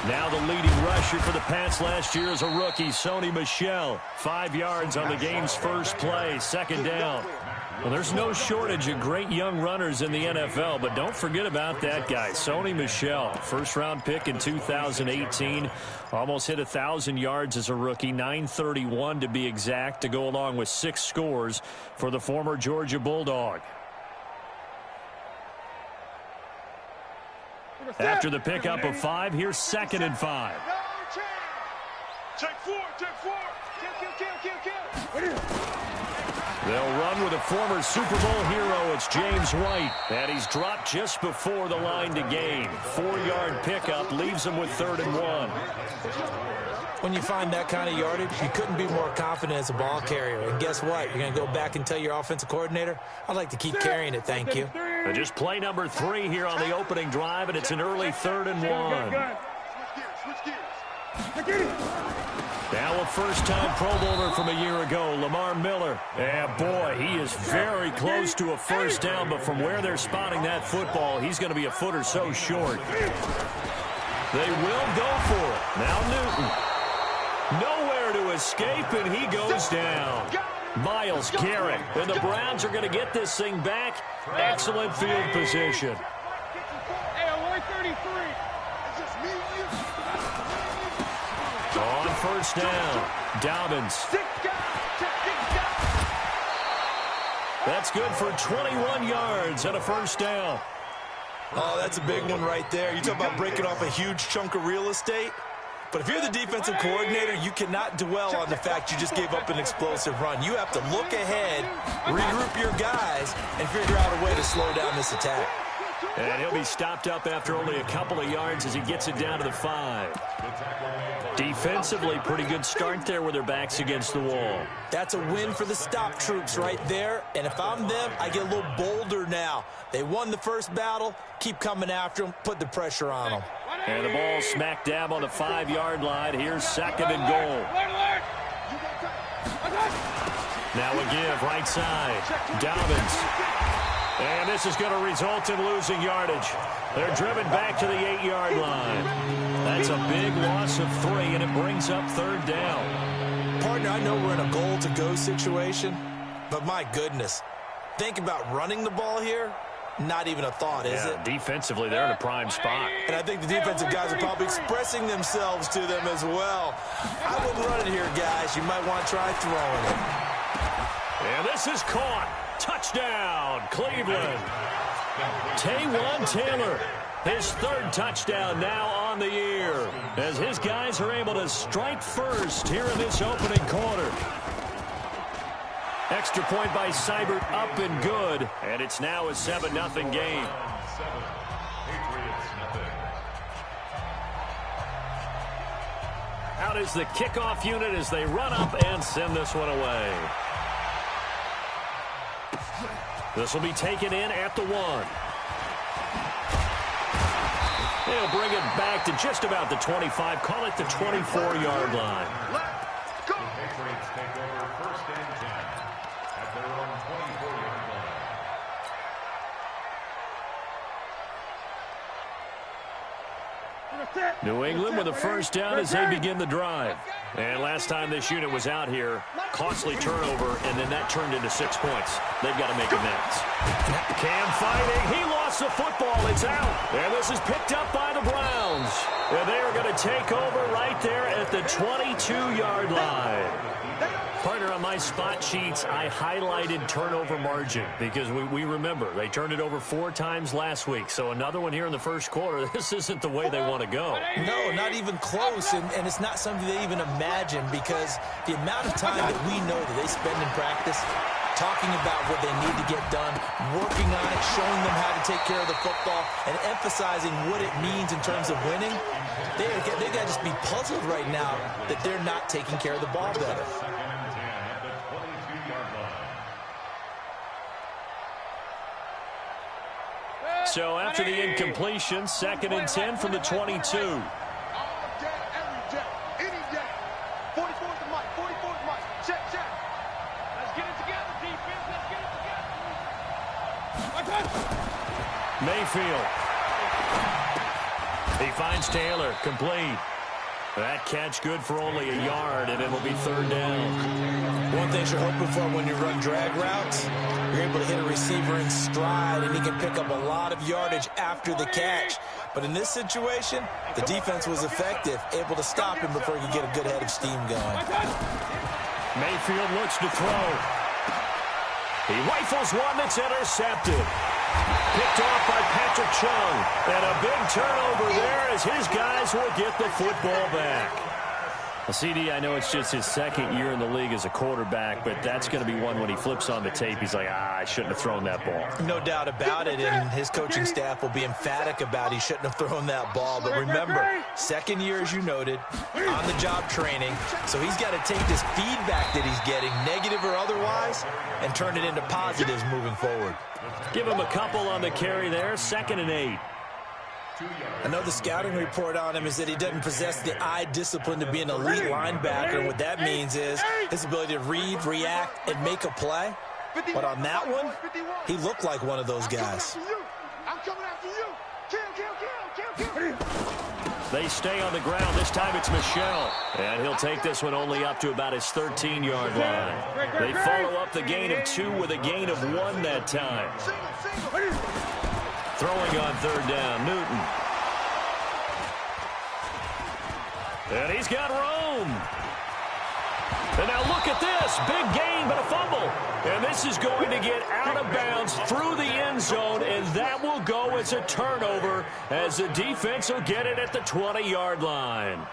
Now the leading rusher for the Pats last year is a rookie, Sony Michel. 5 yards on the game's first play, second down. Well, there's no shortage of great young runners in the NFL, but don't forget about that guy, Sony Michel. First-round pick in 2018. Almost hit 1,000 yards as a rookie, 931 to be exact, to go along with 6 scores for the former Georgia Bulldog. After the pickup of 5, here's 2nd and 5. Take 4, take 4. Kill. They'll run with a former Super Bowl hero. It's James White. And he's dropped just before the line to gain. 4-yard pickup leaves him with 3rd and 1. When you find that kind of yardage, you couldn't be more confident as a ball carrier. And guess what? You're going to go back and tell your offensive coordinator, I'd like to keep carrying it, thank you. And just play number 3 here on the opening drive, and it's an early 3rd and 1. Now a first-time Pro Bowler from a year ago, Lamar Miller. Yeah, boy, he is very close to a first down, but from where they're spotting that football, he's going to be a foot or so short. They will go for it. Now Newton. Nowhere to escape, and he goes down. Myles Garrett, and the Browns are going to get this thing back. Excellent field position. On first down, Dobbins. That's good for 21 yards and a first down. Oh, that's a big one right there. You talk about breaking off a huge chunk of real estate. But if you're the defensive coordinator, you cannot dwell on the fact you just gave up an explosive run. You have to look ahead, regroup your guys, and figure out a way to slow down this attack. And he'll be stopped up after only a couple of yards as he gets it down to the 5. Defensively, pretty good start there with their backs against the wall. That's a win for the stop troops right there. And if I'm them, I get a little bolder now. They won the first battle. Keep coming after them. Put the pressure on them. And the ball smack dab on the 5-yard line. Here's 2nd and goal. Now a give, right side. Dobbins. And this is going to result in losing yardage. They're driven back to the 8-yard line. That's a big loss of 3, and it brings up 3rd down. Partner, I know we're in a goal-to-go situation, but my goodness. Think about running the ball here. Not even a thought, is it? Defensively, they're in a prime spot. And I think the defensive guys are probably expressing themselves to them as well. I wouldn't run it here, guys. You might want to try throwing it. And this is caught. Touchdown, Cleveland. Taywan Taylor, his 3rd touchdown now on the year, as his guys are able to strike first here in this opening quarter. Extra point by Seibert, up and good, and it's now a 7-0 game. Out is the kickoff unit as they run up and send this one away. This will be taken in at the 1. They'll bring it back to just about the 25. Call it the 24-yard line. Let's go. The Patriots take over 1st and 10 at their own 24-yard line. New England with a first down as they begin the drive. And last time this unit was out here, costly turnover, and then that turned into 6 points. They've got to make amends. Cam fighting. He lost the football. It's out. And this is picked up by the Browns. And they are going to take over right there at the 22-yard line. Partner, on my spot sheets, I highlighted turnover margin because we remember they turned it over 4 times last week. So another one here in the first quarter. This isn't the way they want to go. No, not even close. And it's not something they even imagine, because the amount of time that we know that they spend in practice talking about what they need to get done, working on it, showing them how to take care of the football, and emphasizing what it means in terms of winning, they got to just be puzzled right now that they're not taking care of the ball better. So after the incompletion, 2nd and 10 from the 22. Mayfield. He finds Taylor, complete. That catch good for only a yard, and it'll be third down. One thing you're hoping for when you run drag routes, you're able to hit a receiver in stride, and he can pick up a lot of yardage after the catch. But in this situation, the defense was effective, able to stop him before he could get a good head of steam going. Mayfield looks to throw. He rifles one that's intercepted. Picked off by Patrick Chung. And a big turnover there as his guys will get the football back. Well, CD, I know it's just his second year in the league as a quarterback, but that's going to be one when he flips on the tape. He's like, I shouldn't have thrown that ball. No doubt about it, and his coaching staff will be emphatic about he shouldn't have thrown that ball. But remember, second year, as you noted, on-the-job training, so he's got to take this feedback that he's getting, negative or otherwise, and turn it into positives moving forward. Give him a couple on the carry there, 2nd and 8. I know the scouting report on him is that he doesn't possess the eye discipline to be an elite linebacker. And what that means is his ability to read, react, and make a play. But on that one, he looked like one of those guys. I'm coming after you. Kill. They stay on the ground. This time it's Michel. And he'll take this one only up to about his 13-yard line. They follow up the gain of 2 with a gain of 1 that time. Throwing on third down, Newton. And he's got room. And now look at this. Big gain, but a fumble. And this is going to get out of bounds through the end zone, and that will go as a turnover as the defense will get it at the 20-yard line.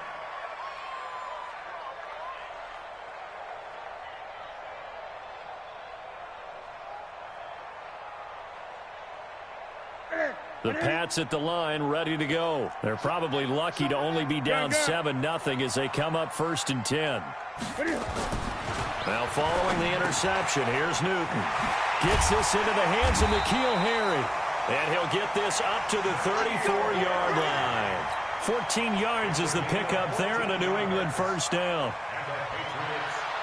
The Pats at the line, ready to go. They're probably lucky to only be down 7-0 as they come up 1st and 10. Now following the interception, here's Newton. Gets this into the hands of N'Keal Harry. And he'll get this up to the 34-yard line. 14 yards is the pickup there and a New England first down.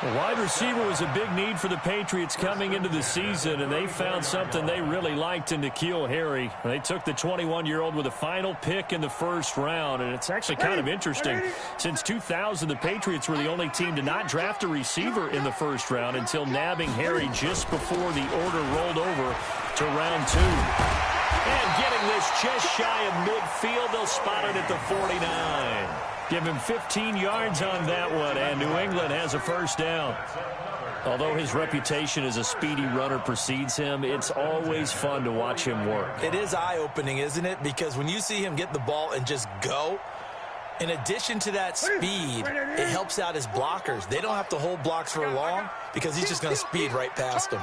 The wide receiver was a big need for the Patriots coming into the season, and they found something they really liked in N'Keal Harry. They took the 21-year-old with a final pick in the first round, and it's actually kind of interesting. Since 2000, the Patriots were the only team to not draft a receiver in the first round until nabbing Harry just before the order rolled over to round 2. And getting this just shy of midfield, they'll spot it at the 49. Give him 15 yards on that one, and New England has a first down. Although his reputation as a speedy runner precedes him, it's always fun to watch him work. It is eye-opening, isn't it? Because when you see him get the ball and just go, in addition to that speed, it helps out his blockers. They don't have to hold blocks for long because he's just going to speed right past them.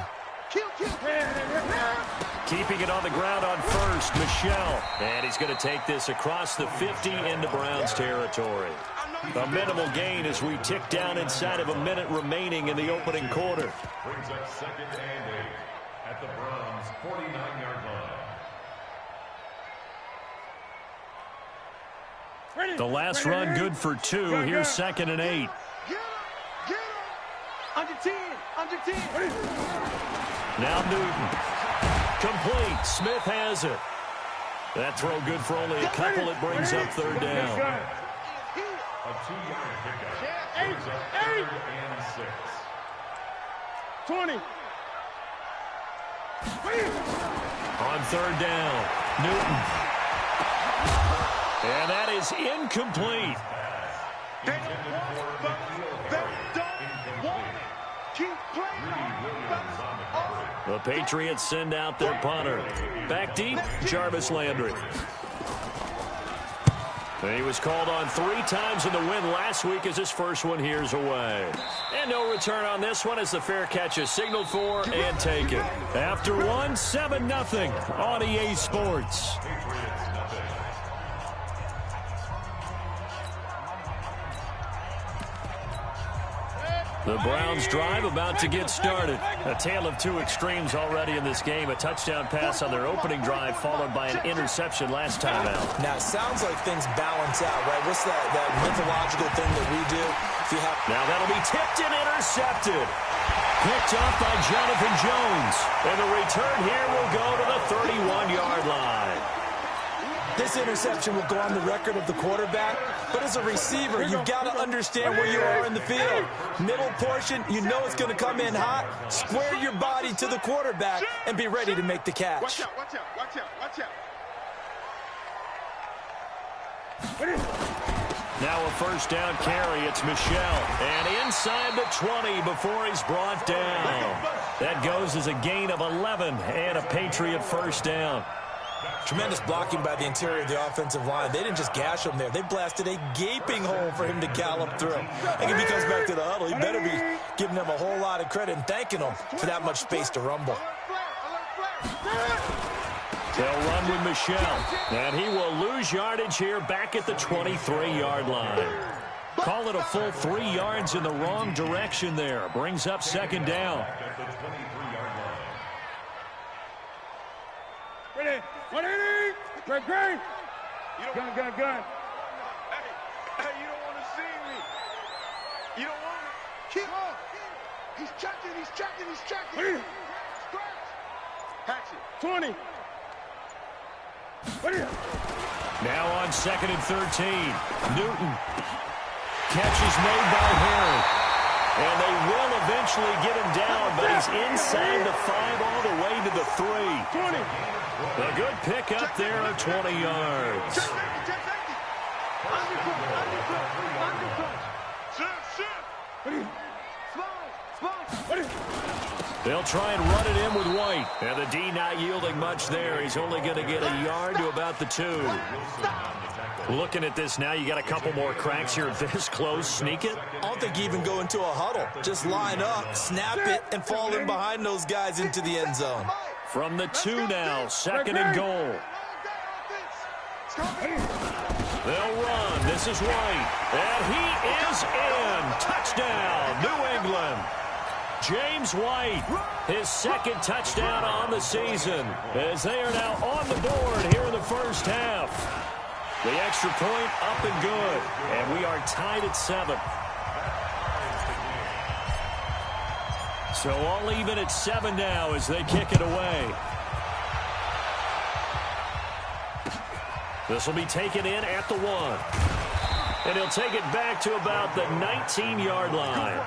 Keeping it on the ground on first, Michel. And he's going to take this across the 50 into Browns territory. A minimal gain as we tick down inside of a minute remaining in the opening quarter. Brings up 2nd and 8 at the Browns' 49-yard line. The last run good for 2. Here's 2nd and 8. Under 10. Now Newton. Complete. Smith has it. That throw good for only a couple. It brings up third down. A 2-yard pickup. Brings up 3rd and 6. 20. On third down, Newton. And that is incomplete. The Patriots send out their punter. Back deep, Jarvis Landry. And he was called on 3 times in the win last week as his first one here's away. And no return on this one as the fair catch is signaled for and taken. After 1, 7-0 on EA Sports. The Browns drive about to get started. A tale of 2 extremes already in this game. A touchdown pass on their opening drive followed by an interception last time out. Now, it sounds like things balance out, right? What's that mythological thing that we do? Now that'll be tipped and intercepted. Picked up by Jonathan Jones. And the return here will go to the 31-yard line. This interception will go on the record of the quarterback, but as a receiver, you've got to understand where you are in the field. Middle portion, you know it's going to come in hot. Square your body to the quarterback and be ready to make the catch. Watch out, watch out, watch out, watch out. Now a first down carry. It's Michel. And inside the 20 before he's brought down. That goes as a gain of 11 and a Patriot first down. Tremendous blocking by the interior of the offensive line. They didn't just gash him there. They blasted a gaping hole for him to gallop through. And if he comes back to the huddle, he better be giving them a whole lot of credit and thanking them for that much space to rumble. They'll run with Michel. And he will lose yardage here back at the 23-yard line. Call it a full 3 yards in the wrong direction there. Brings up second down. Ready? 180. Great. Gun. Hey, you don't want to see me. You don't want me. Keep on. He's checking. Scratch. Hatchet. 20. Now on 2nd and 13. Newton. Catch is made by Harry. And they will eventually get him down, but he's inside the 5 all the way to the 3. 20. A good pickup there of 20 yards. Check safety. Undercut. Shit. They'll try and run it in with White. And the D not yielding much there. He's only going to get a yard to about the 2. Looking at this now, you got a couple more cracks here this close. Sneak it. I don't think you even go into a huddle. Just line up, snap it, and fall in behind those guys into the end zone. From the 2 now, 2nd and goal. They'll run. This is White. And he is in. Touchdown, New England. James White, his 2nd touchdown on the season, as they are now on the board here in the first half. The extra point up and good, and we are tied at 7. So all even at 7 now as they kick it away. This will be taken in at the 1. And he'll take it back to about the 19-yard line.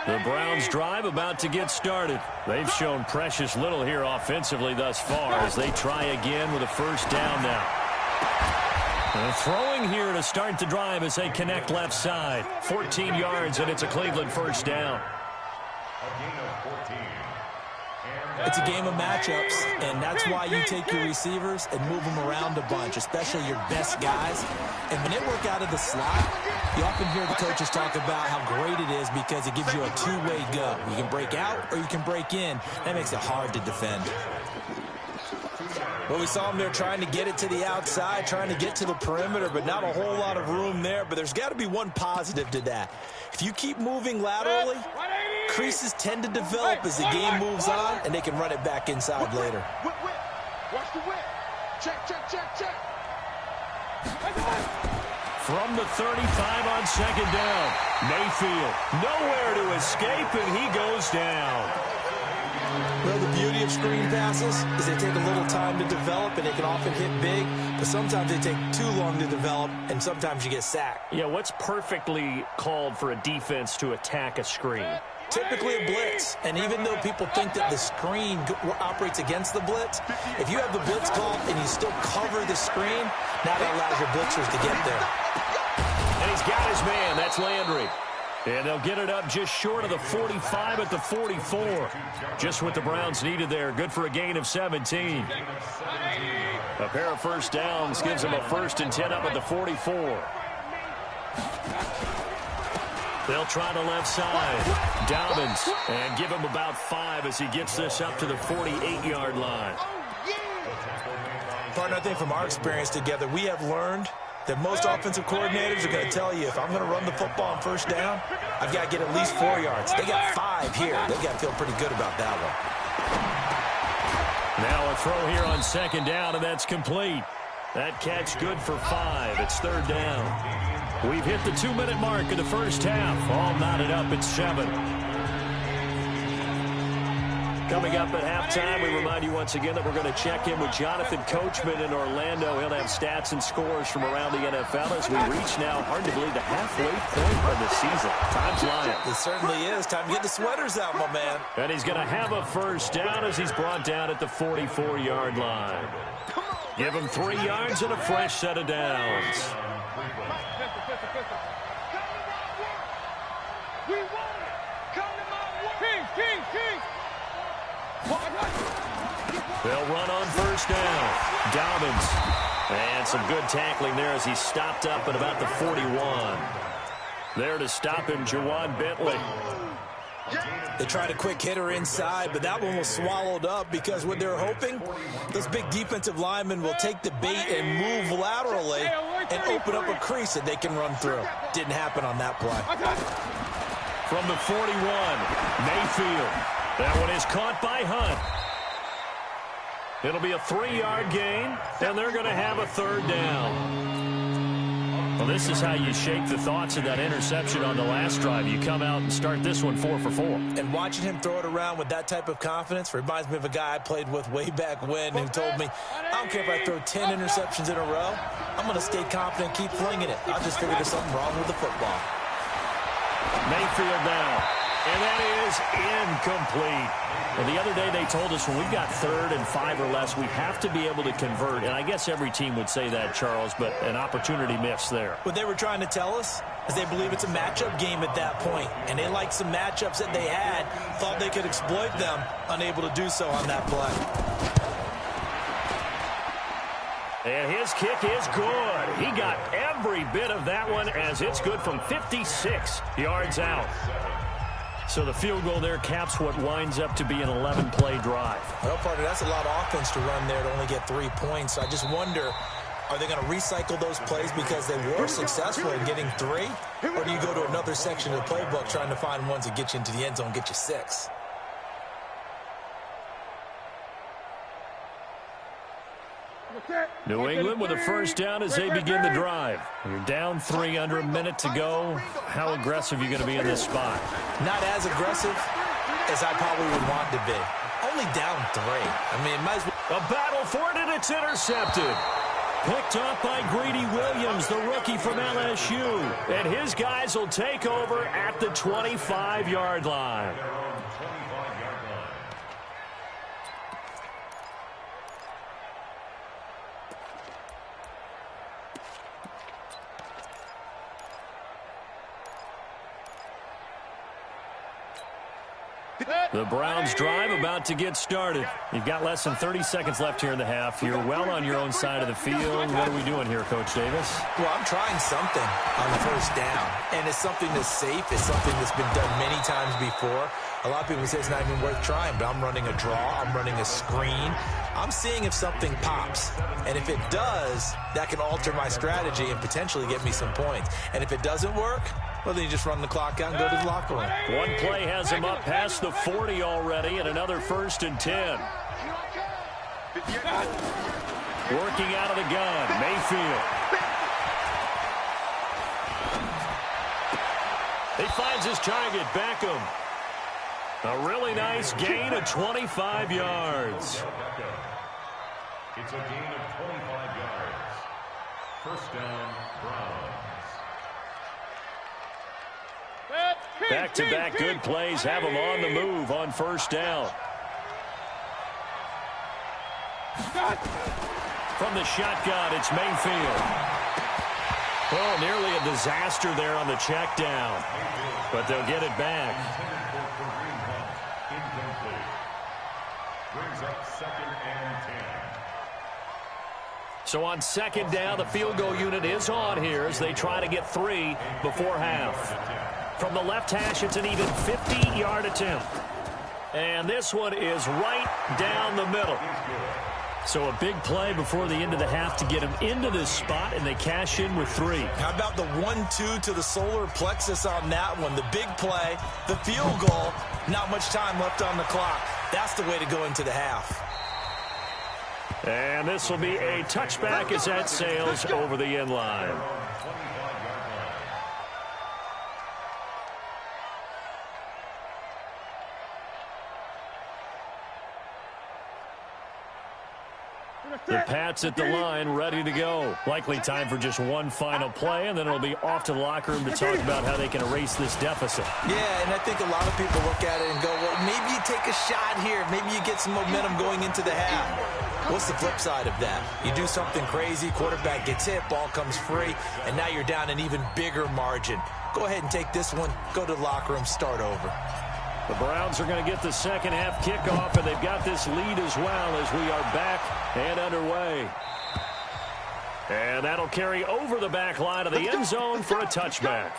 The Browns drive about to get started. They've shown precious little here offensively thus far as they try again with a first down now. And throwing here to start the drive as they connect left side. 14 yards, and it's a Cleveland first down. It's a game of matchups, and that's why you take your receivers and move them around a bunch, especially your best guys. And when they work out of the slot, you often hear the coaches talk about how great it is because it gives you a two-way go. You can break out or you can break in. That makes it hard to defend. Well, we saw them there trying to get it to the outside, trying to get to the perimeter, but not a whole lot of room there. But there's got to be one positive to that. If you keep moving laterally, creases tend to develop as the game moves on, and they can run it back inside later. Watch the whip. Check. From the 35 on 2nd down, Mayfield nowhere to escape, and he goes down. Well, the beauty of screen passes is they take a little time to develop, and they can often hit big, but sometimes they take too long to develop, and sometimes you get sacked. Yeah, what's perfectly called for a defense to attack a screen? Typically a blitz, and even though people think that the screen operates against the blitz, if you have the blitz called and you still cover the screen, now that allows your blitzers to get there. And he's got his man. That's Landry. And they'll get it up just short of the 45 at the 44. Just what the Browns needed there. Good for a gain of 17. A pair of first downs gives them a 1st and 10 up at the 44. They'll try the left side. Dobbins, and give him about 5 as he gets this up to the 48-yard line. Partner, I think from our experience together, we have learned that most offensive coordinators are going to tell you, if I'm going to run the football on first down, I've got to get at least 4 yards. They got 5 here. They've got to feel pretty good about that one. Now a throw here on 2nd down, and that's complete. That catch good for 5. It's 3rd down. We've hit the 2-minute mark of the first half. All knotted up at 7. Coming up at halftime, we remind you once again that we're going to check in with Jonathan Coachman in Orlando. He'll have stats and scores from around the NFL as we reach now, hard to believe, the halfway point of the season. Time's flying. It certainly is. Time to get the sweaters out, my man. And he's going to have a first down as he's brought down at the 44-yard line. Give him 3 yards and a fresh set of downs. They'll run on first down. Dobbins. And some good tackling there as he stopped up at about the 41. There to stop him, Jawan Bentley. They tried a quick hitter inside, but that one was swallowed up because what they're hoping, those big defensive linemen will take the bait and move laterally and open up a crease that they can run through. Didn't happen on that play. From the 41, Mayfield. That one is caught by Hunt. It'll be a 3-yard gain, and they're going to have a third down. Well, this is how you shake the thoughts of that interception on the last drive. You come out and start this one 4 for 4. And watching him throw it around with that type of confidence reminds me of a guy I played with way back when who told me, I don't care if I throw 10 interceptions in a row, I'm going to stay confident and keep flinging it. I just figured there's something wrong with the football. Mayfield now. And that is incomplete. Well, the other day they told us when we've got 3rd and 5 or less, we have to be able to convert. And I guess every team would say that, Charles, but an opportunity missed there. What they were trying to tell us is they believe it's a matchup game at that point. And they liked some matchups that they had, thought they could exploit them, unable to do so on that play. And his kick is good. He got every bit of that one as it's good from 56 yards out. So the field goal there caps what winds up to be an 11-play drive. Well, partner, that's a lot of offense to run there to only get 3 points. So I just wonder, are they going to recycle those plays because they were successful in getting 3? Or do you go to another section of the playbook trying to find ones that get you into the end zone, get you 6? New England with a first down as they begin the drive. You're down 3 under a minute to go. How aggressive are you going to be in this spot? Not as aggressive as I probably would want to be. Only down 3. I mean, might as well. A battle for it, and it's intercepted. Picked off by Greedy Williams, the rookie from LSU. And his guys will take over at the 25-yard line. The Browns drive about to get started. You've got less than 30 seconds left here in the half. You're well on your own side of the field. What are we doing here, Coach Davis? Well, I'm trying something on the first down. And it's something that's safe. It's something that's been done many times before. A lot of people say it's not even worth trying, but I'm running a draw. I'm running a screen. I'm seeing if something pops. And if it does, that can alter my strategy and potentially get me some points. And if it doesn't work, well, then you just run the clock out and go to the locker room. One play has him up past the 40 already, and another 1st and 10. Working out of the gun, Mayfield. He finds his target, Beckham. A really nice gain of 25 yards. It's a gain of 25 yards. First down, Browns. Back-to-back good plays have him on the move on first down. From the shotgun, it's Mayfield. Oh, nearly a disaster there on the check down. But they'll get it back. Brings up 2nd and 10. So on 2nd down, the field goal unit is on here as they try to get 3 before half. From the left hash, it's an even 50-yard attempt. And this one is right down the middle. So a big play before the end of the half to get him into this spot, and they cash in with 3. How about the 1-2 to the solar plexus on that one? The big play, the field goal, not much time left on the clock. That's the way to go into the half. And this will be a touchback as that sails over the end line. The Pats at the line, ready to go. Likely time for just one final play, and then it'll be off to the locker room to talk about how they can erase this deficit. Yeah, and I think a lot of people look at it and go, well, maybe you take a shot here. Maybe you get some momentum going into the half. What's the flip side of that? You do something crazy, quarterback gets hit, ball comes free, and now you're down an even bigger margin. Go ahead and take this one, go to the locker room, start over. The Browns are going to get the second half kickoff, and they've got this lead as well as we are back and underway. And that'll carry over the back line of the end zone for a touchback.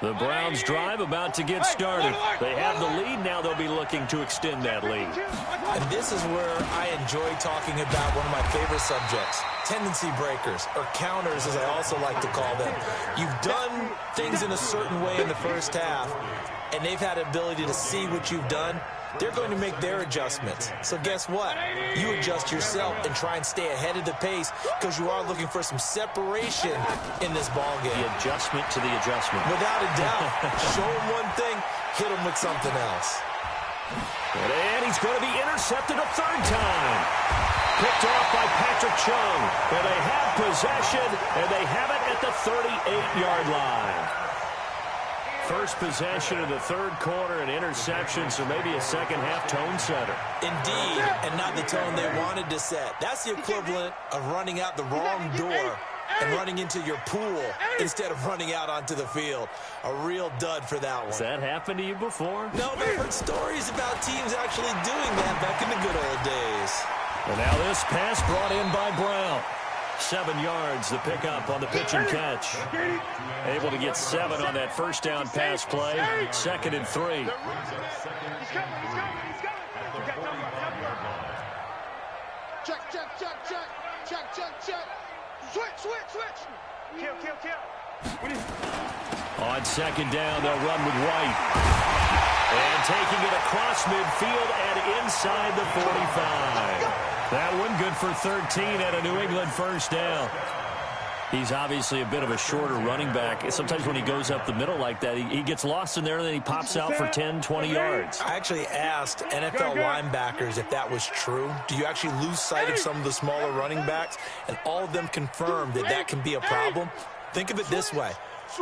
The Browns drive about to get started. They have the lead. Now they'll be looking to extend that lead. And this is where I enjoy talking about one of my favorite subjects, tendency breakers, or counters as I also like to call them. You've done things in a certain way in the first half, and they've had the ability to see what you've done. They're going to make their adjustments. So guess what? You adjust yourself and try and stay ahead of the pace because you are looking for some separation in this ball game. The adjustment to the adjustment. Without a doubt. Show them one thing, hit them with something else. And he's going to be intercepted a third time. Picked off by Patrick Chung. And they have possession, and they have it at the 38-yard line. First possession of the third quarter, an interception, so maybe a second-half tone setter. Indeed, and not the tone they wanted to set. That's the equivalent of running out the wrong door and running into your pool instead of running out onto the field. A real dud for that one. Has that happened to you before? No, but I've heard stories about teams actually doing that back in the good old days. And now this pass brought in by Brown. 7 yards, the pickup on the pitch and catch. Able to get 7 on that first down pass play. 2nd and 3. Check. Switch. Kill. On 2nd down, they'll run with White. And taking it across midfield and inside the 45. That one good for 13 at a New England first down. He's obviously a bit of a shorter running back. Sometimes when he goes up the middle like that, he gets lost in there, and then he pops out for 10, 20 yards. I actually asked NFL linebackers if that was true. Do you actually lose sight of some of the smaller running backs? And all of them confirmed that that can be a problem. Think of it this way.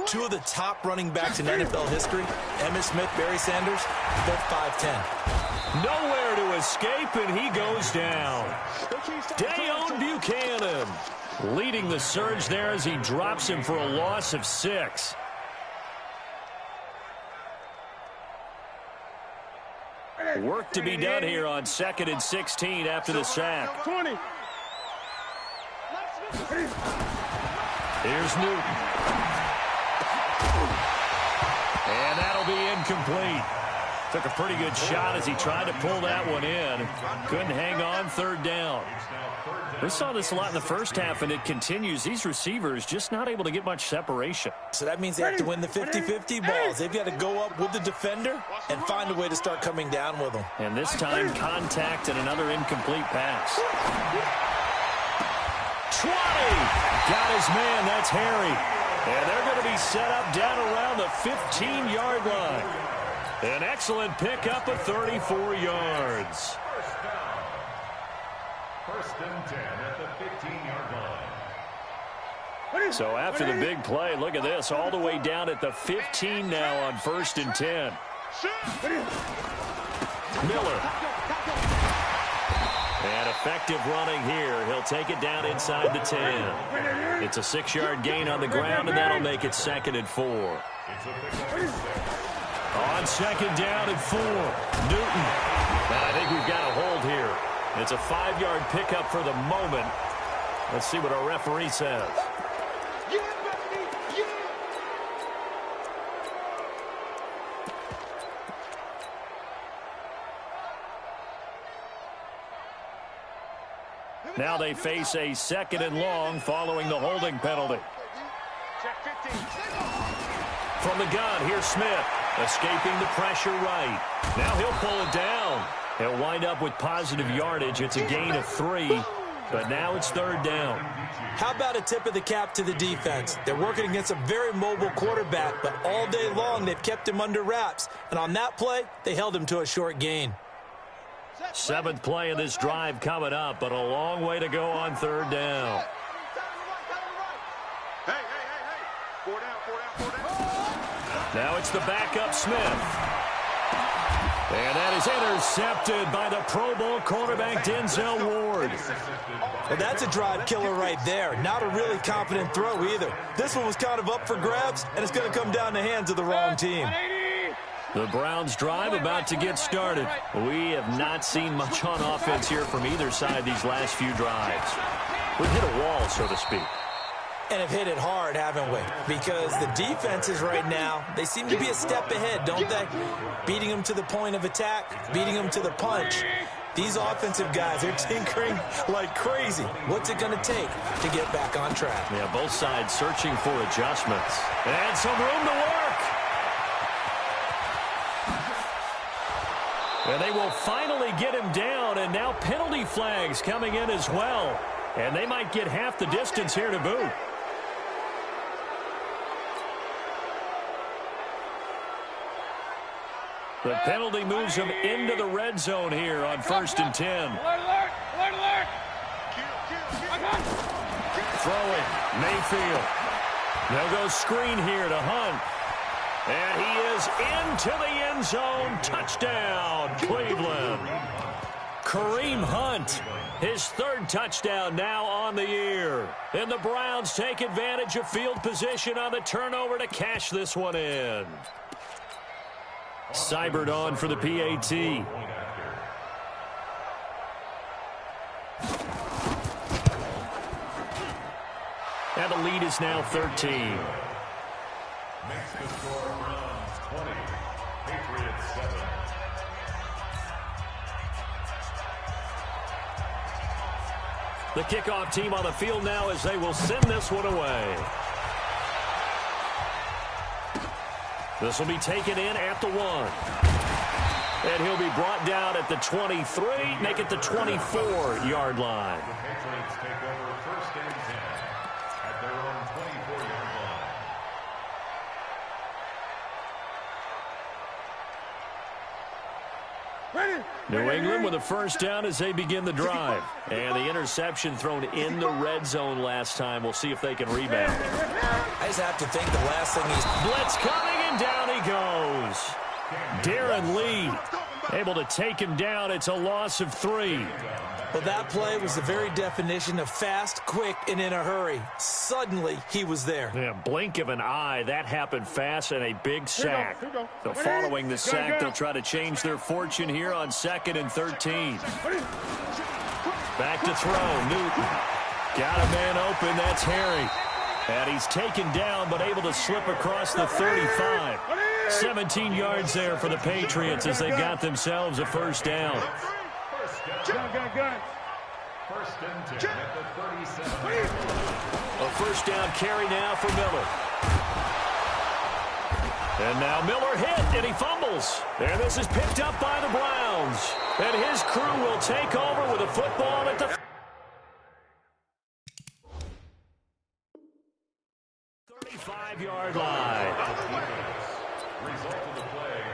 2 of the top running backs in NFL history, Emmitt Smith, Barry Sanders, both 5'10". Nowhere to escape, and he goes down. Dayon Buchanan leading the surge there as he drops him for a loss of 6. Work to be done here on 2nd and 16 after the sack. 20. Here's Newton. And that'll be incomplete. Took a pretty good shot as he tried to pull that one in. Couldn't hang on, 3rd down. We saw this a lot in the first half, and it continues. These receivers just not able to get much separation. So that means they have to win the 50-50 balls. They've got to go up with the defender and find a way to start coming down with them. And this time, contact and another incomplete pass. 20! Got his man, that's Harry. And they're going to be set up down around the 15-yard line. An excellent pickup of 34 yards. First and 10 at the 15-yard line. So after the big play, look at this, all the way down at the 15 now on 1st and 10. Miller. And effective running here. He'll take it down inside the 10. It's a 6-yard gain on the ground, and that'll make it 2nd and 4. On 2nd down and 4, Newton. And I think we've got a hold here. It's a 5-yard pickup for the moment. Let's see what our referee says. Now they face a 2nd and long following the holding penalty. From the gun, here's Smith, escaping the pressure right. Now he'll pull it down. He'll wind up with positive yardage. It's a gain of 3, but now it's 3rd down. How about a tip of the cap to the defense? They're working against a very mobile quarterback, but all day long they've kept him under wraps. And on that play, they held him to a short gain. Seventh play of this drive coming up, but a long way to go on third down. Hey. 4 down. Now it's the backup Smith. And that is intercepted by the Pro Bowl cornerback Denzel Ward. Well, that's a drive killer right there. Not a really confident throw either. This one was kind of up for grabs, and it's going to come down the hands of the wrong team. The Browns' drive about to get started. We have not seen much on offense here from either side these last few drives. We've hit a wall, so to speak. And have hit it hard, haven't we? Because the defenses right now, they seem to be a step ahead, don't they? Beating them to the point of attack, beating them to the punch. These offensive guys, they're tinkering like crazy. What's it going to take to get back on track? Yeah, both sides searching for adjustments. And some room to work. And they will finally get him down, and now penalty flags coming in as well. And they might get half the distance here to boot. The penalty moves him into the red zone here on 1st and 10. Alert. Throwing, Mayfield. They'll go screen here to Hunt. And he is into the end zone. Touchdown, Cleveland. Kareem Hunt, his 3rd touchdown now on the year. And the Browns take advantage of field position on the turnover to cash this one in. Seibert on for the PAT. And the lead is now 13. Makes the score Browns 20, Patriots 7. The kickoff team on the field now as they will send this one away. This will be taken in at the 1. And he'll be brought down at the 23, make it the 24-yard line. The Patriots take over 1st and 10 at their own 24-yard line. New England with a 1st down as they begin the drive. And the interception thrown in the red zone last time. We'll see if they can rebound. I just have to think the last thing he's... Blitz coming, and down he goes. Darren Lee able to take him down. It's a loss of 3. Well, that play was the very definition of fast, quick, and in a hurry. Suddenly, he was there. Yeah, blink of an eye. That happened fast, and a big sack. So following the sack, they'll try to change their fortune here on 2nd and 13. Back to throw. Newton. Got a man open. That's Harry. And he's taken down, but able to slip across the 35. 17 yards there for the Patriots as they got themselves a 1st down. Gun. 1st and 10 at the 37. A 1st down carry now for Miller. And now Miller hit, and he fumbles. And this is picked up by the Browns. And his crew will take over with a football at the 35-yard line.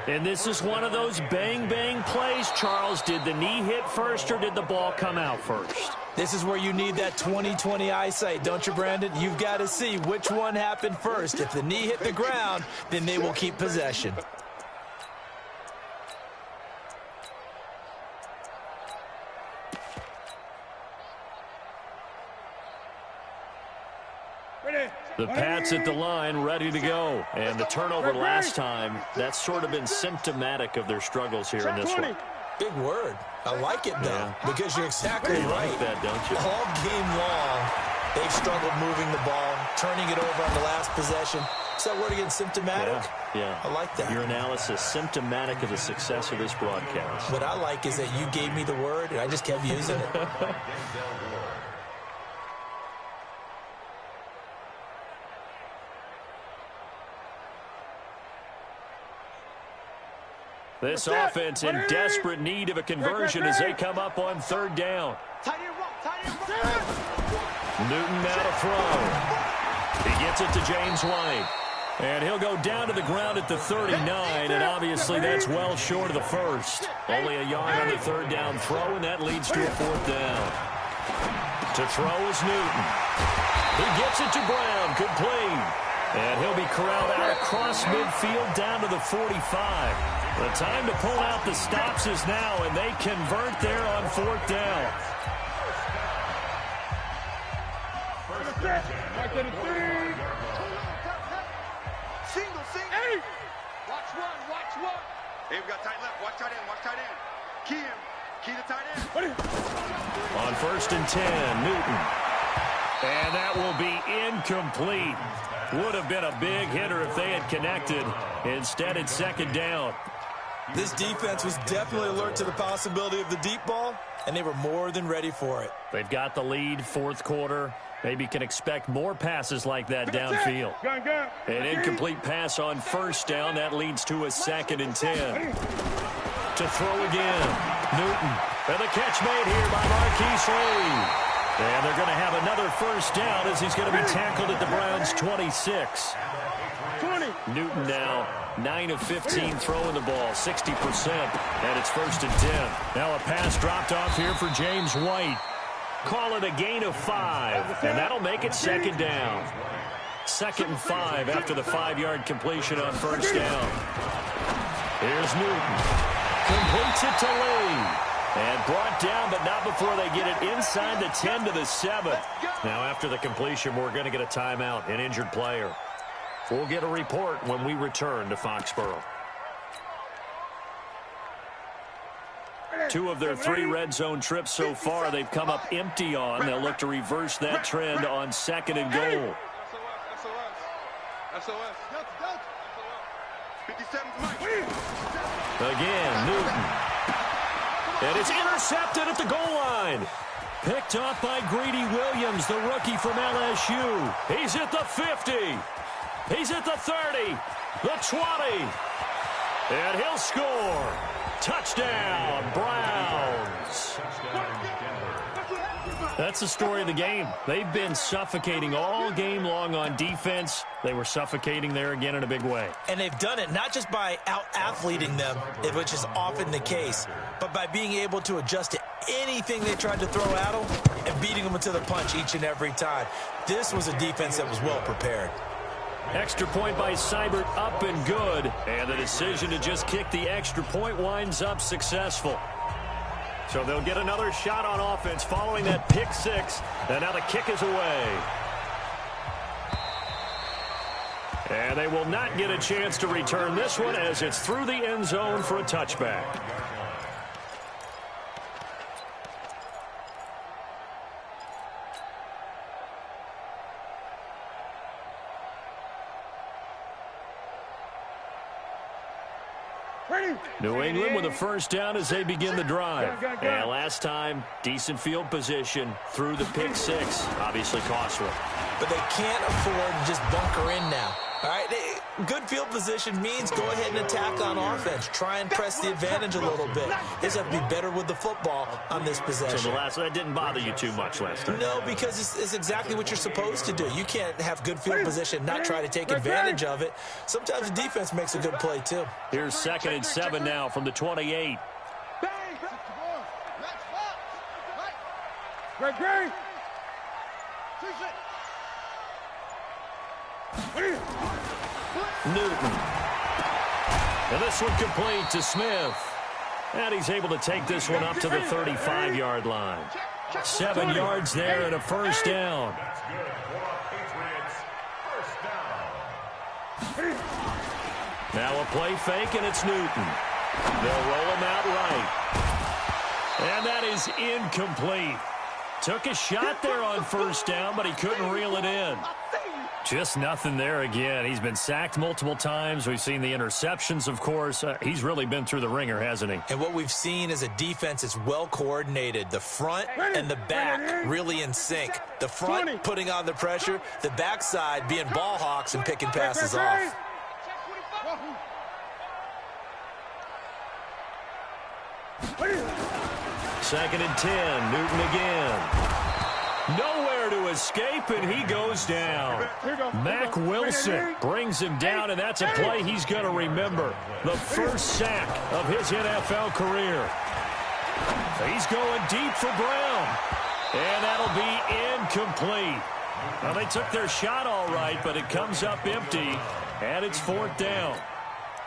And this is one of those bang-bang plays, Charles. Did the knee hit first or did the ball come out first? This is where you need that 20/20 eyesight, don't you, Brandon? You've got to see which one happened first. If the knee hit the ground, then they will keep possession. The Pats at the line, ready to go. And the turnover last time, that's sort of been symptomatic of their struggles here in this one. Big word. I like it, though, because you're exactly You right. like that, don't you? All game long, they've struggled moving the ball, turning it over on the last possession. Is that word again, symptomatic? Yeah. I like that. Your analysis, symptomatic of the success of this broadcast. What I like is that you gave me the word, and I just kept using it. This offense in desperate need of a conversion as they come up on 3rd down. Newton now to throw. He gets it to James White. And he'll go down to the ground at the 39, and obviously that's well short of the first. Only a yard on the third down throw, and that leads to a fourth down. To throw is Newton. He gets it to Brown, complete. And he'll be corralled out across midfield down to the 45. The time to pull out the stops is now, and they convert there on fourth down. Single. Hey! Watch one. Hey, we got tight left. Watch tight end. Key him. Key the tight end. On first and 10, Newton. And that will be incomplete. Would have been a big hitter if they had connected. Instead, it's second down. This defense was definitely alert to the possibility of the deep ball, and they were more than ready for it. They've got the lead, fourth quarter. Maybe can expect more passes like that downfield. An incomplete pass on first down. That leads to a second and 10. To throw again, Newton. And the catch made here by Marquise Lee. And they're going to have another first down as he's going to be tackled at the Browns' 26. Newton now 9 of 15 throwing the ball, 60%, and it's first and 10. Now a pass dropped off here for James White. Call it a gain of 5, and that'll make it second down. Second and 5 after the 5-yard completion on first down. Here's Newton. Completes it to Lee. And brought down, but not before they get it inside the 10 to the 7. Now after the completion, we're going to get a timeout, an injured player. We'll get a report when we return to Foxborough. 2 of their 3 red zone trips so far, they've come up empty on. They'll look to reverse that trend on second and goal. Again, Newton. And it's intercepted at the goal line. Picked off by Greedy Williams, the rookie from LSU. He's at the 50. He's at the 30, the 20. And he'll score. Touchdown, Browns. That's the story of the game. They've been suffocating all game long on defense. They were suffocating there again in a big way. And they've done it not just by out-athleting them, which is often the case, but by being able to adjust to anything they tried to throw at them and beating them to the punch each and every time. This was a defense that was well prepared. Extra point by Seibert, up and good. And the decision to just kick the extra point winds up successful. So they'll get another shot on offense following that pick 6. And now the kick is away. And they will not get a chance to return this one as it's through the end zone for a touchback. New England with a first down as they begin the drive. And last time, decent field position through the pick 6. Obviously costly. But they can't afford to just bunker in now. All right, good field position means go ahead and attack on offense. Try and press the advantage a little bit. They just have to be better with the football on this possession. So that didn't bother you too much last time? No, because it's exactly what you're supposed to do. You can't have good field position, not try to take advantage of it. Sometimes the defense makes a good play, too. Here's second and 7 now from the 28. Great. Newton. And this one complete to Smith. And he's able to take this one up to the 35-yard line. 7 yards there and a first down. Now a play fake, and it's Newton. They'll roll him out right. And that is incomplete. Took a shot there on first down, but he couldn't reel it in. Just nothing there again. He's been sacked multiple times. We've seen the interceptions, of course. He's really been through the ringer, hasn't he? And what we've seen is a defense that's well coordinated. The front and the back really in sync. The front putting on the pressure, the backside being ball hawks and picking passes off. Second and 10, Newton again. Nowhere to escape, and he goes down. Mack Wilson brings him down, and that's a play he's going to remember. The first sack of his NFL career. He's going deep for Brown, and that'll be incomplete. Well, they took their shot all right, but it comes up empty, and it's 4th down.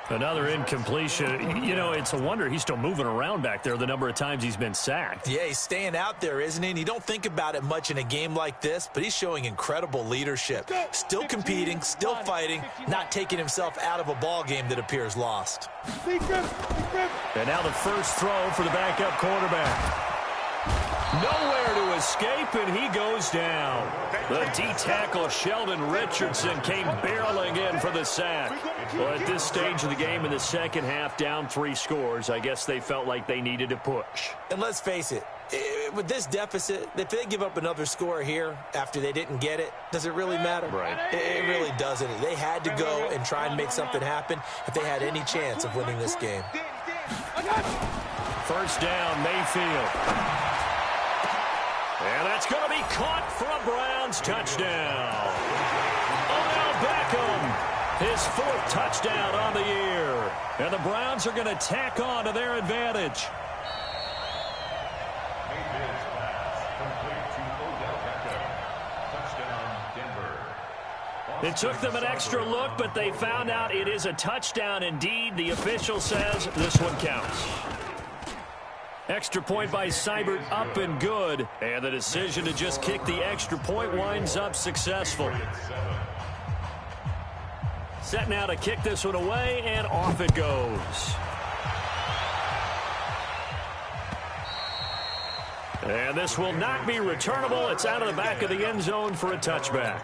Another incompletion. You know, it's a wonder he's still moving around back there the number of times he's been sacked. Yeah, he's staying out there, isn't he? And you don't think about it much in a game like this, but he's showing incredible leadership. Still competing, still fighting, not taking himself out of a ball game that appears lost. And now the first throw for the backup quarterback. Nowhere to escape, and he goes down. The D-tackle Sheldon Richardson came barreling in for the sack. Well, at this stage of the game in the second half, down 3 scores, I guess they felt like they needed to push. And let's face it, with this deficit, if they give up another score here after they didn't get it, does it really matter? Right. It really doesn't. They had to go and try and make something happen if they had any chance of winning this game. First down, Mayfield. And that's going to be caught for a Browns touchdown. Odell Beckham, his 4th touchdown on the year. And the Browns are going to tack on to their advantage. It took them an extra look, but they found out it is a touchdown indeed. The official says this one counts. Extra point by Seibert, up and good. And the decision to just kick the extra point winds up successful. Set now to kick this one away, and off it goes. And this will not be returnable. It's out of the back of the end zone for a touchback.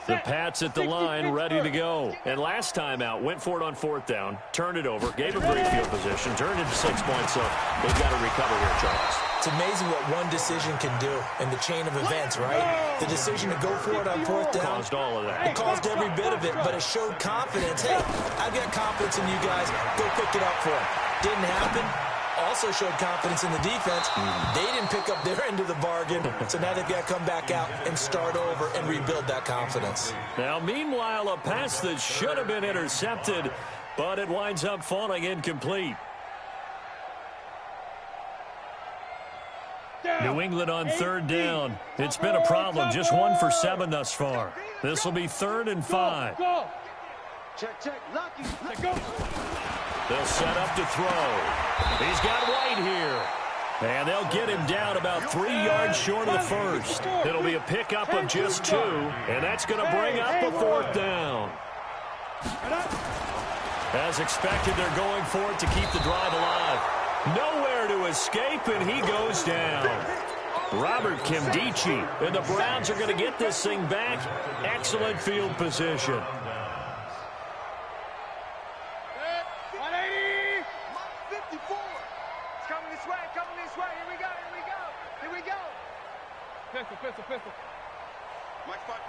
The Pats at the line, ready to go. And last time out, went for it on 4th down, turned it over, gave him great field position, turned it to 6 points, so they've got to recover here, Charles. It's amazing what one decision can do in the chain of events, right? The decision to go for it on 4th down. Caused all of that. It caused every bit of it, but it showed confidence. Hey, I've got confidence in you guys. Go pick it up for them. Didn't happen. Also showed confidence in the defense. They didn't pick up their end of the bargain, so now they've got to come back out and start over and rebuild that confidence. Now, meanwhile, a pass that should have been intercepted, but it winds up falling incomplete. New England on 3rd down. It's been a problem. Just 1 for 7 thus far. This will be 3rd and 5. Check. Lucky. Go. They'll set up to throw. He's got White here. And they'll get him down about 3 yards short of the first. It'll be a pickup of just 2, and that's going to bring up a 4th down. As expected, they're going for it to keep the drive alive. Nowhere to escape, and he goes down. Robert Kimdichie, and the Browns are going to get this thing back. Excellent field position. Pistol. Mike 5-4.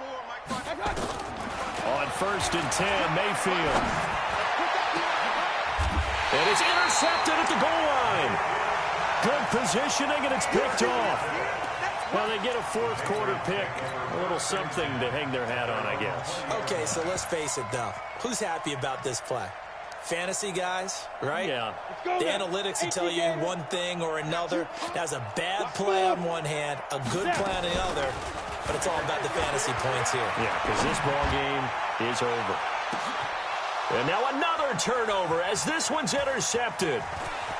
On 1st and 10, Mayfield. And it's intercepted at the goal line. Good positioning, and it's picked off. Well, they get a 4th quarter pick. A little something to hang their hat on, I guess. Okay, so let's face it, though. Who's happy about this play? Fantasy guys, right? Yeah. The analytics will tell you one thing or another. That's a bad play on one hand, a good play on the other, but it's all about the fantasy points here. Yeah, because this ball game is over. And now another turnover as this one's intercepted.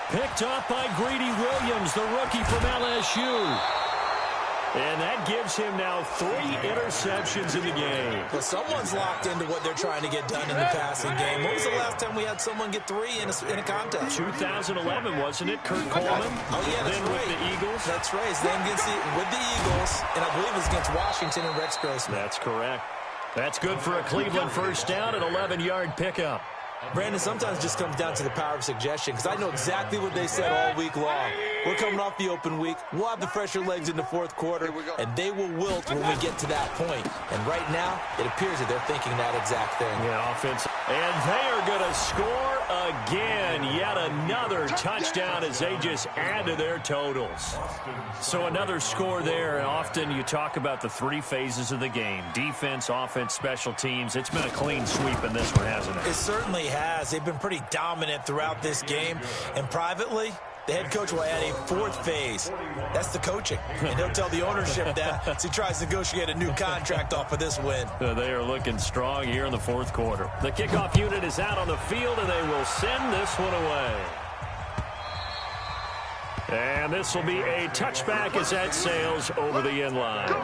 Picked up by Greedy Williams, the rookie from LSU. And that gives him now 3 interceptions in the game. Well, someone's locked into what they're trying to get done in the passing game. When was the last time we had someone get 3 in a contest? 2011, wasn't it? Kurt Coleman. Oh, yeah, that's then right. with the Eagles. That's right. His name gets with the Eagles, and I believe it's against Washington and Rex Grossman. That's correct. That's good for a Cleveland first down, an 11-yard pickup. Brandon, sometimes it just comes down to the power of suggestion, because I know exactly what they said all week long. We're coming off the open week. We'll have the fresher legs in the fourth quarter, and they will wilt when we get to that point. And right now, it appears that they're thinking that exact thing. Yeah, offense. And they are going to score again. Yet another touchdown as they just add to their totals. So another score there. And often you talk about the three phases of the game: defense, offense, special teams. It's been a clean sweep in this one, hasn't it? It certainly has. They've been pretty dominant throughout this game. And privately, the head coach will add a fourth phase. That's the coaching. And he'll tell the ownership that as he tries to negotiate a new contract off of this win. They are looking strong here in the fourth quarter. The kickoff unit is out on the field, and they will send this one away. And this will be a touchback as that sails over the end line.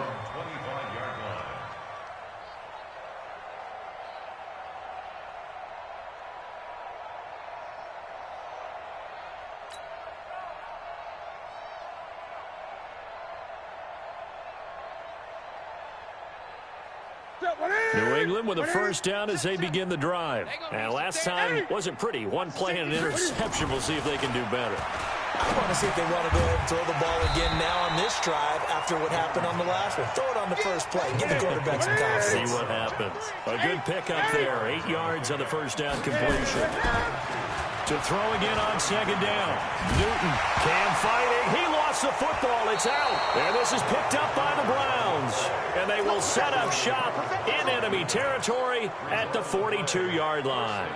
New England with a first down as they begin the drive. And last time wasn't pretty. One play and an interception. We'll see if they can do better. I want to see if they want to go ahead and throw the ball again now on this drive after what happened on the last one. Throw it on the first play. Give the quarterback some confidence. See what happens. A good pickup there. 8 yards on the first down completion. To throw again on second down. Newton, Cam fighting. He lost the football. It's out. And this is picked up by the Browns. And they will set up shop in enemy territory at the 42-yard line.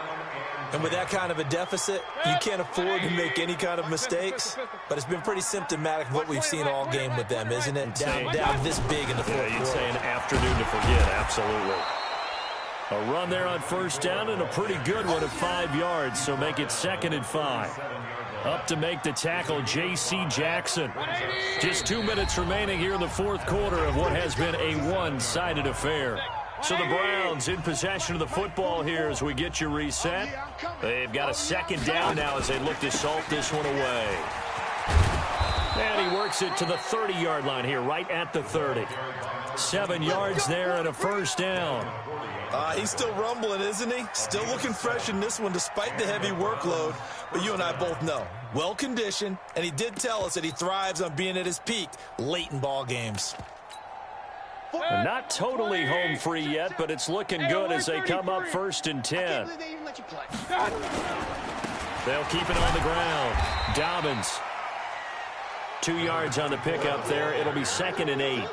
And with that kind of a deficit, you can't afford to make any kind of mistakes. But it's been pretty symptomatic of what we've seen all game with them, isn't it? Down this big in the fourth quarter. You'd say an afternoon to forget, absolutely. A run there on first down and a pretty good one of 5 yards, so make it 2nd and 5. Up to make the tackle, J.C. Jackson. Just 2 minutes remaining here in the fourth quarter of what has been a one-sided affair. So the Browns in possession of the football here as we get you reset. They've got a second down now as they look to salt this one away. And he works it to the 30-yard line here, right at the 30. 7 yards there and a first down. He's still rumbling, isn't he? Still looking fresh in this one despite the heavy workload. But you and I both know, well-conditioned, and he did tell us that he thrives on being at his peak late in ball games. Not totally home free yet, but it's looking good as they come up 1st and 10. They'll keep it on the ground. Dobbins. 2 yards on the pickup there. It'll be 2nd and 8.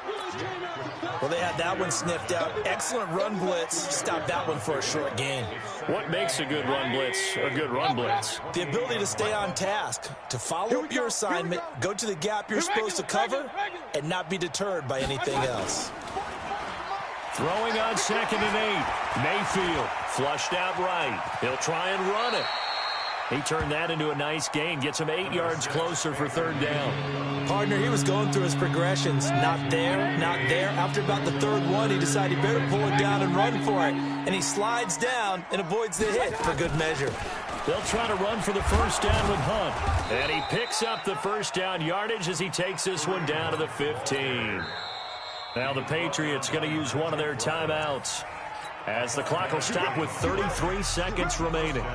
Well, they had that one sniffed out. Excellent run blitz. Stopped that one for a short gain. What makes a good run blitz a good run blitz? The ability to stay on task, to follow up your assignment, go to the gap you're supposed to cover, and not be deterred by anything else. Throwing on 2nd and 8. Mayfield flushed out right. He'll try and run it. He turned that into a nice gain. Gets him 8 yards closer for 3rd down. Partner, he was going through his progressions. Not there, not there. After about the 3rd one, he decided he better pull it down and run for it. And he slides down and avoids the hit for good measure. They'll try to run for the first down with Hunt. And he picks up the first down yardage as he takes this one down to the 15. Now the Patriots going to use one of their timeouts as the clock will stop with 33 seconds remaining.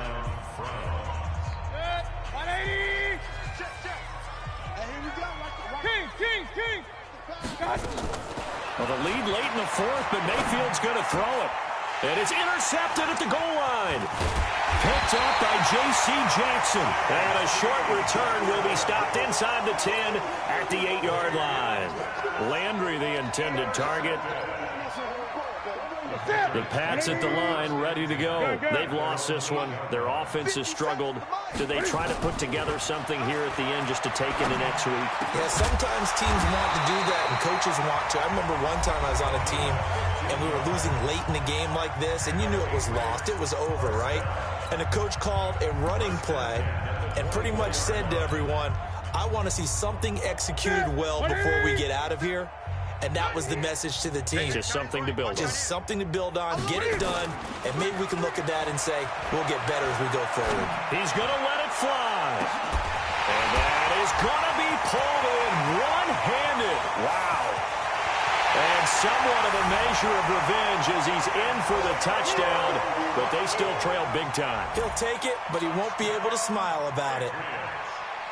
Well, the lead late in the 4th, but Mayfield's going to throw it. And it's intercepted at the goal line. Picked up by J.C. Jackson. And a short return will be stopped inside the 10 at the 8-yard line. Landry, the intended target. The Pats at the line, ready to go. They've lost this one. Their offense has struggled. Do they try to put together something here at the end just to take into next week? Yeah, sometimes teams want to do that and coaches want to. I remember one time I was on a team and we were losing late in the game like this, and you knew it was lost. It was over, right? And the coach called a running play and pretty much said to everyone, I want to see something executed well before we get out of here. And that was the message to the team. Just something to build on. Just something to build on, get it done, and maybe we can look at that and say, we'll get better as we go forward. He's going to let it fly. And that is going to be pulled in one-handed. Wow. And somewhat of a measure of revenge as he's in for the touchdown, but they still trail big time. He'll take it, but he won't be able to smile about it.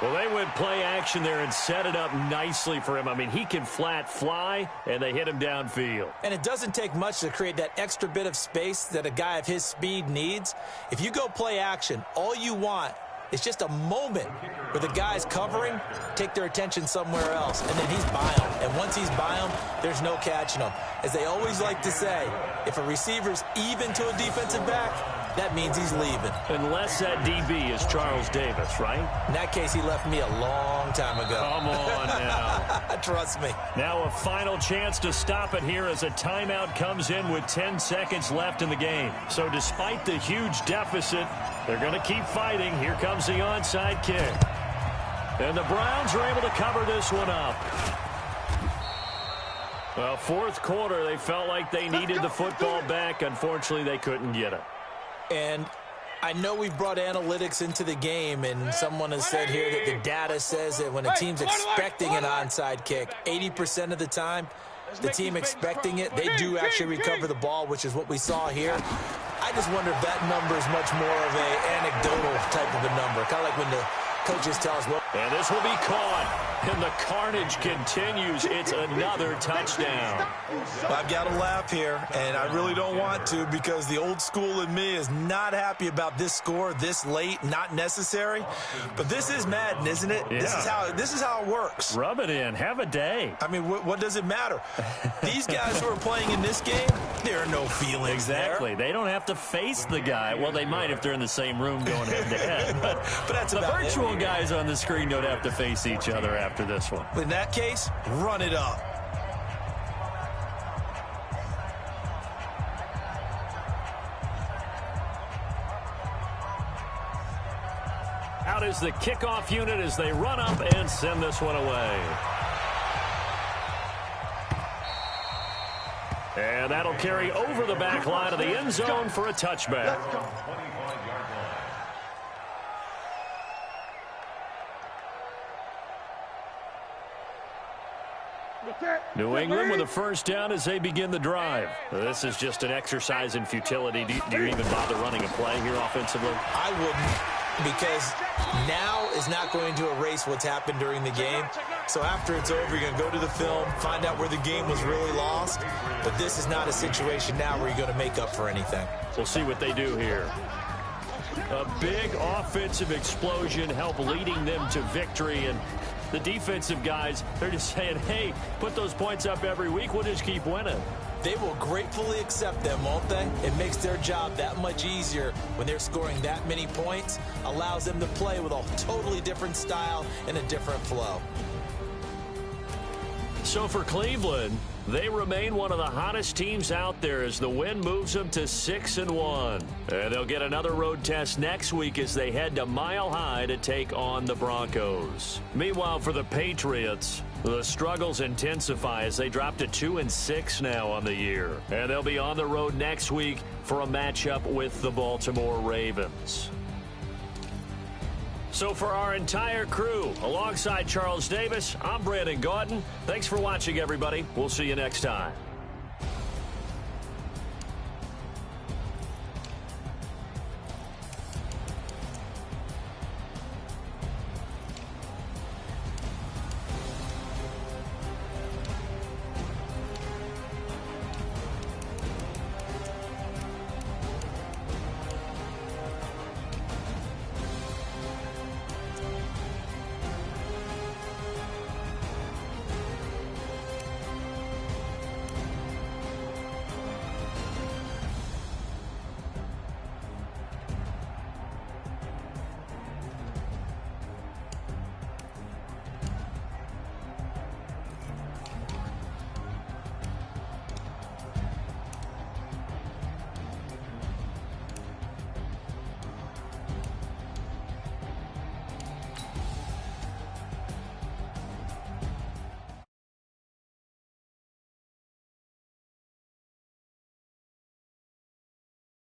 Well, they went play action there and set it up nicely for him. I mean, he can flat fly, and they hit him downfield. And it doesn't take much to create that extra bit of space that a guy of his speed needs. If you go play action, all you want is just a moment where the guy's covering, take their attention somewhere else, and then he's by him. And once he's by him, there's no catching him. As they always like to say, if a receiver's even to a defensive back, that means he's leaving. Unless that DB is Charles Davis, right? In that case, he left me a long time ago. Come on now. Trust me. Now a final chance to stop it here as a timeout comes in with 10 seconds left in the game. So despite the huge deficit, they're going to keep fighting. Here comes the onside kick. And the Browns are able to cover this one up. Well, fourth quarter, they felt like they needed the football back. Unfortunately, they couldn't get it. And I know we've brought analytics into the game, and someone has said here that the data says that when a team's expecting an onside kick, 80% of the time, the team expecting it, they do actually recover the ball, which is what we saw here. I just wonder if that number is much more of an anecdotal type of a number, kind of like when the coaches tell us, well, and this will be caught. And the carnage continues. It's another touchdown. I've got to laugh here, and I really don't want to because the old school in me is not happy about this score this late, not necessary. But this is Madden, isn't it? Yeah. This is how it works. Rub it in. Have a day. I mean, what does it matter? These guys who are playing in this game, there are no feelings Exactly. there. They don't have to face the guy. Well, they might if they're in the same room going head-to-head. But that's the about virtual it. guys on the screen don't have to face each other after this one. In that case, run it up. Out is the kickoff unit as they run up and send this one away. And that'll carry over the back line of the end zone for a touchback. New England with a first down as they begin the drive. This is just an exercise in futility. Do you even bother running a play here offensively? I wouldn't, because now is not going to erase what's happened during the game. So after it's over, you're going to go to the film, find out where the game was really lost. But this is not a situation now where you're going to make up for anything. We'll see what they do here. A big offensive explosion help leading them to victory, and the defensive guys, they're just saying, hey, put those points up every week, we'll just keep winning. They will gratefully accept them, won't they? It makes their job that much easier when they're scoring that many points, allows them to play with a totally different style and a different flow. So for Cleveland, they remain one of the hottest teams out there as the win moves them to 6-1. And they'll get another road test next week as they head to Mile High to take on the Broncos. Meanwhile, for the Patriots, the struggles intensify as they drop to 2-6 now on the year. And they'll be on the road next week for a matchup with the Baltimore Ravens. So for our entire crew, alongside Charles Davis, I'm Brandon Gaudin. Thanks for watching, everybody. We'll see you next time.